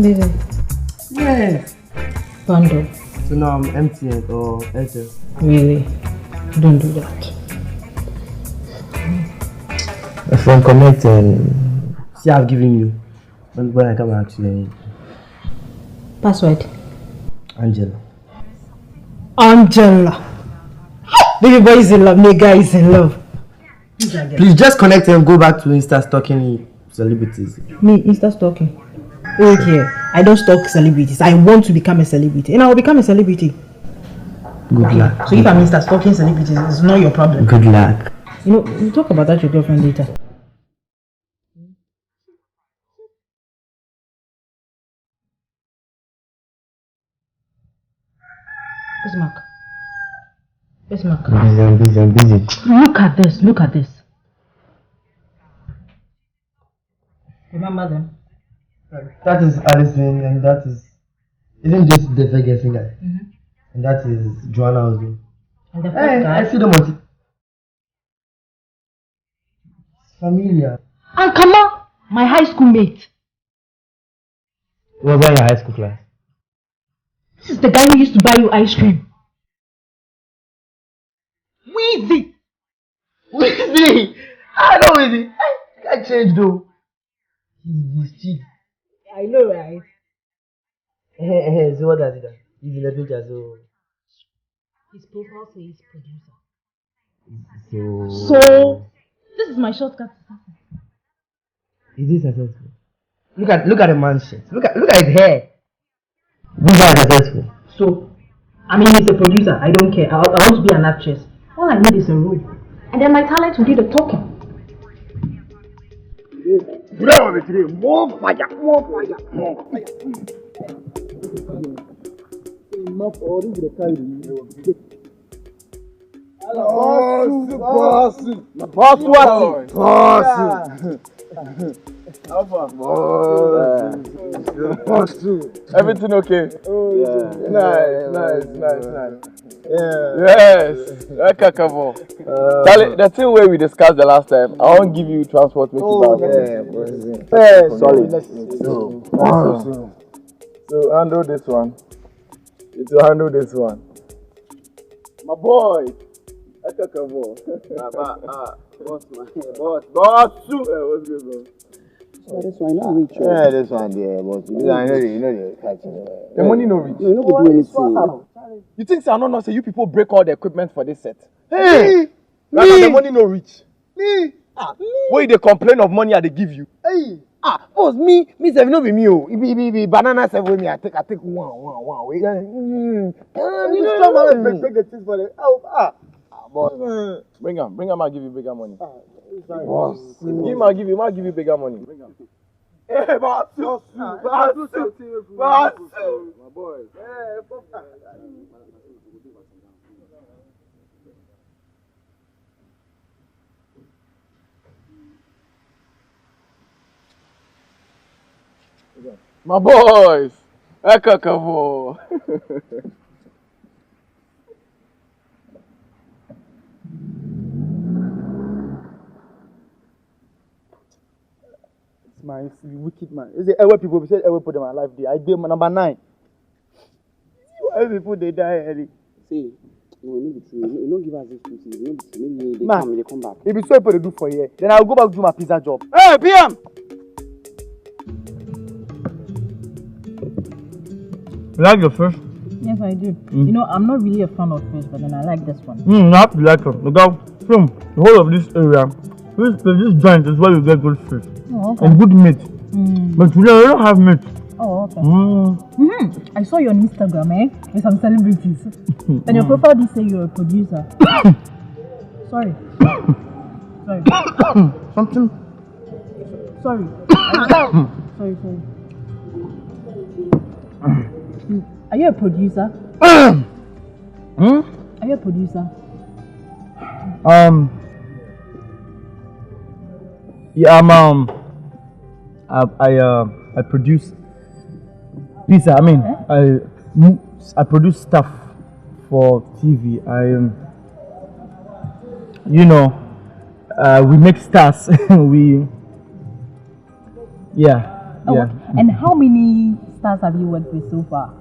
Busy. Yes. Bundle. So now I'm empty or Airtel. Really? Don't do that. If I'm connecting, see I've given you. When I come out today. Password? Angela. Angela. Baby boy is in love, nigga is in love. Please just connect and go back to Insta stalking celebrities. Me, Insta stalking? Okay, I don't stalk celebrities. I want to become a celebrity. And I will become a celebrity. Good luck. So if I'm Insta stalking celebrities, it's not your problem. Good luck. You know, we'll talk about that with your girlfriend later. Where's Mark? Where's Mark? I'm busy. Look at this, look at this. Remember them? That is Alison and that isn't just the Vegas singer. And that is Joanna also. And the Hey, guy. I see them on familiar. And Kama, my high school mate. Was that your high school class? This is the guy who used to buy you ice cream. Weezy! Weezy! I know Weezy. I changed though. He's cheap. I know, right? So what does he do? He's in the picture, so. His profile says producer. So This is my shortcut. is he successful? Look at the man's shit. Look at his hair. This guy is successful. So, I mean, he's a producer. I don't care. I want to be an actress. All I need is a role. And then my talent will do the talking. More fire. Everything okay? Oh, yeah. Nice. Yes. Charlie, the thing where we discussed the last time, I won't give you transport. Solid. So handle this one. It will handle this one. My boy. Boss. What's good, bro? This one not reach. Yeah, this one there, but you know the catching. The money no reach. You no go do anything. You think so? I don't know. Say you people break all the equipment for this set. Hey, Right, the money no reach. Why they complain of money they give you? Hey, boss, me say no be me oh. It be banana say me I take one. We You know, break the things for the boss. Bring him. I'll give you bigger money. boss. I'll give you bigger money. Bring him. Hey, boss. My boy. My boys. Ekakavo. Man, it's wicked man. Is it ever people say ever put them on life day? I did number 9. Every people they die early. See, you don't give us this pussy. Maybe they come back. If it's so people they do for here, then I'll go back to my pizza job. Hey, PM! You like your fish? Yes, I do. You know, I'm not really a fan of fish, but then I like this one. You have to like it. Look out, from the whole of this area. This joint is where you get good fish. Oh, okay. And good meat. But today we don't have meat. Oh, okay. I saw you on Instagram, with some celebrities. And your profile did say you're a producer. Sorry. Something. Sorry. Sorry. Are you a producer? Are you a producer? Yeah, I produce pizza. I mean, I produce stuff for TV. We make stars. And how many stars have you worked with so far?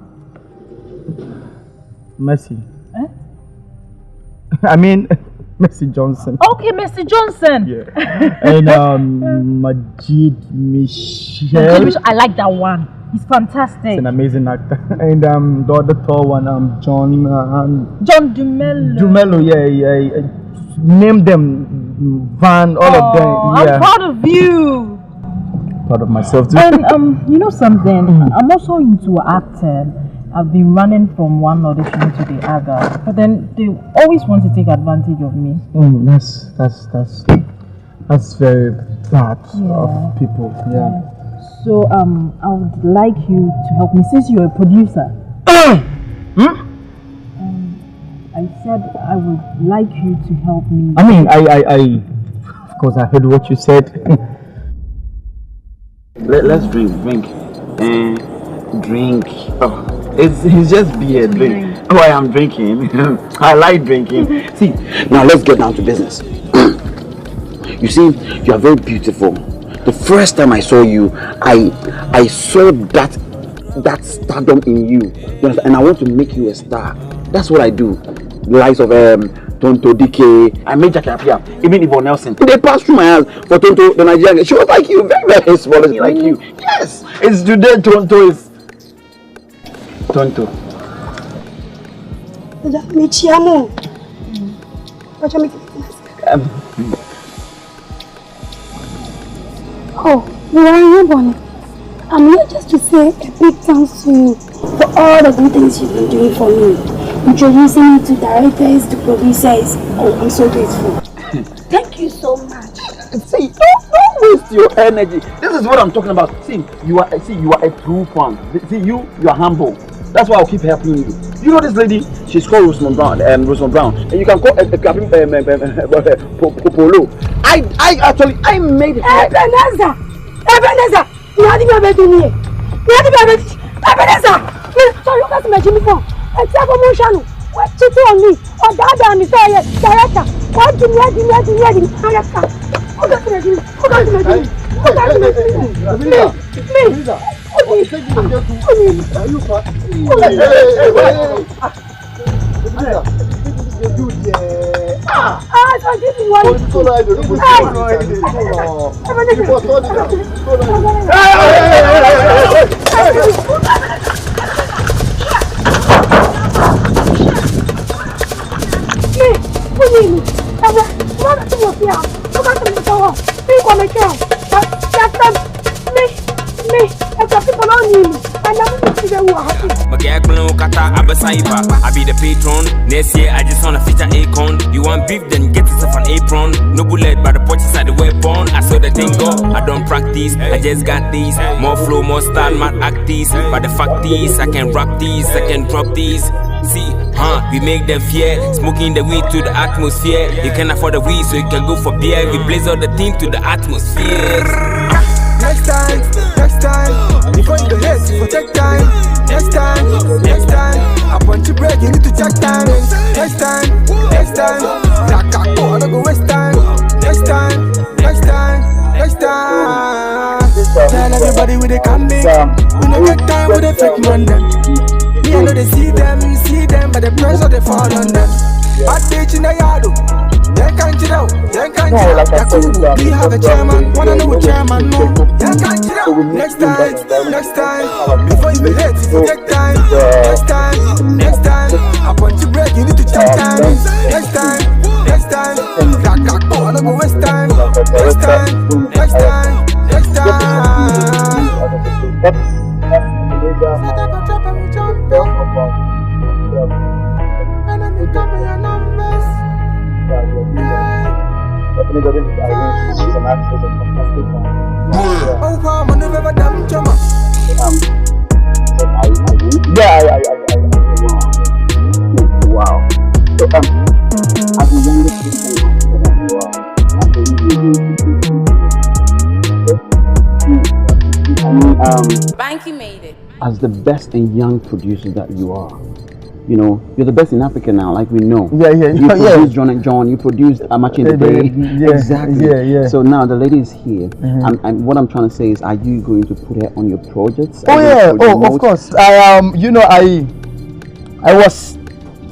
Mercy. Eh? I mean, Mercy Johnson. Okay, Mercy Johnson. Yeah. And Majid Michel. I like that one. He's fantastic. He's an amazing actor. And the other tall one, John Dumelo. Dumelo, yeah. Name them, Van, all of them. Yeah. I'm proud of you. Proud of myself too. And you know something? I'm also into acting. I've been running from one audition to the other, but then they always want to take advantage of me. That's very bad of people. Yeah. So I would like you to help me since you're a producer. I said I would like you to help me. I mean, I of course I heard what you said. Let's drink. Drink. Oh, it's just beer. Drink. Oh, I am drinking. I like drinking. See, now let's get down to business. You see, you are very beautiful. The first time I saw you, I saw that stardom in you, and I want to make you a star. That's what I do. The likes of Tonto DK, I made Appiah, even Yvonne Nelson. They passed through my hands for Tonto, the Nigerian. She was like you, very, very small, like you. Yes, it's today Tonto is Tonto. Oh, you are your bonnet. I'm here just to say a big thanks to you for all the good things you've been doing for me. Introducing me to directors, to producers. Oh, I'm so grateful. Thank you so much. See, don't waste your energy. This is what I'm talking about. See, you are a true fan. See, you are humble. That's why I'll keep helping you. You know this lady? She's called Rosamond Brown. And you can call Akuapim Poloo. I made her. Ebenezer! You had to be a bit in here. Ebenezer! Sorry, you can't imagine me for. It's a promotion. What you do on me? Or that I'm sorry, director. What do you need? Director. Who doesn't imagine me? I be the patron. Next year I just wanna feature Akon. You want beef, then get yourself an apron. No bullet, but the punch inside the weapon. I saw the thing go. I don't practice, I just got these. More flow, more style, mad act these. But the fact is, I can rap these, I can drop these. See, we make them fear. Smoking the weed to the atmosphere. You can afford the weed, so you can go for beer. We blaze all the team to the atmosphere. Next time, before you go hate, you take time. Next time, I want you break, you need to check time. Next time, like I go, don't go waste time. Next time. Tell everybody where they can make. We no get time with the fake man them. Me I know they see them, but the pressure they fall on them. Bad bitch in the yard, they can't chill out. We have a chairman, wanna know what chairman know. They can't chill out. Next time, before you be late, you take time. Next time, I want you break, you need to check time. Next time, like I go, wanna go waste time. Next time. Wow. So as the youngest person that you are, Banky made it. as the best and young producer that you are, you know, you're the best in Africa now, like we know. Yeah. You produced John and John, you produced Match in the Day. Yeah, exactly. Yeah. So now the lady is here. And what I'm trying to say is, are you going to put her on your projects? Oh yeah, of course.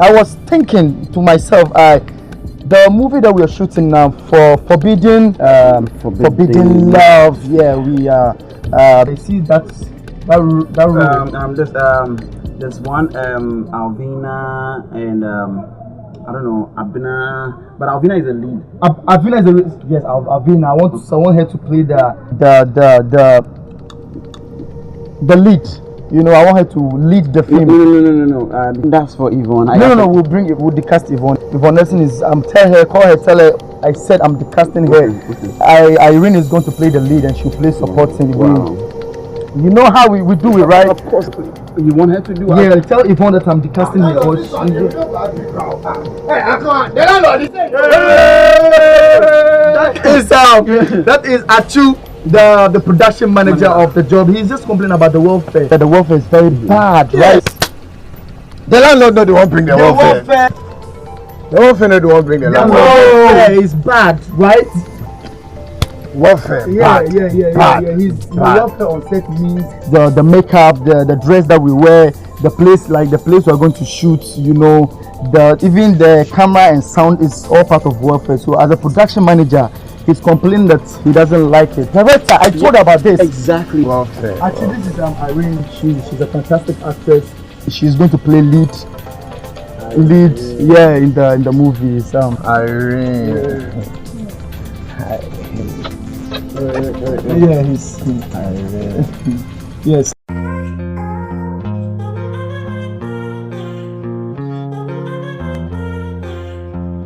I was thinking to myself, the movie that we are shooting now for Forbidden Love. Yeah, we are. I see that. There's one Alvina and I don't know Abina, but Alvina is the lead. Alvina is yes. Alvina. I want her to play the lead. You know, I want her to lead the film. No. That's for Yvonne. No. We'll decast Yvonne. Yvonne Nelson is. Tell her. I said I'm decasting her. Okay. Irene is going to play the lead and she'll play supporting. Wow. You know how we do it, right? Of course. You want her to do? Yeah. Tell Yvonne that I'm decasting her. That is Achu. The production manager of the job. He's just complaining about the welfare. That the welfare is very bad, right? The landlord no, they won't bring the welfare. The welfare no, they won't bring the landlord. Welfare is bad, right? Welfare. Yeah. His welfare on set means the makeup, the dress that we wear, the place we're going to shoot. You know, even the camera and sound is all part of welfare. So as a production manager, he's complaining that he doesn't like it. Director, I told her about this. Exactly. Welfare. Actually, this is Irene. She's a fantastic actress. She's going to play lead. Yeah, in the movies. Irene. Yeah, he's Irene. Yes.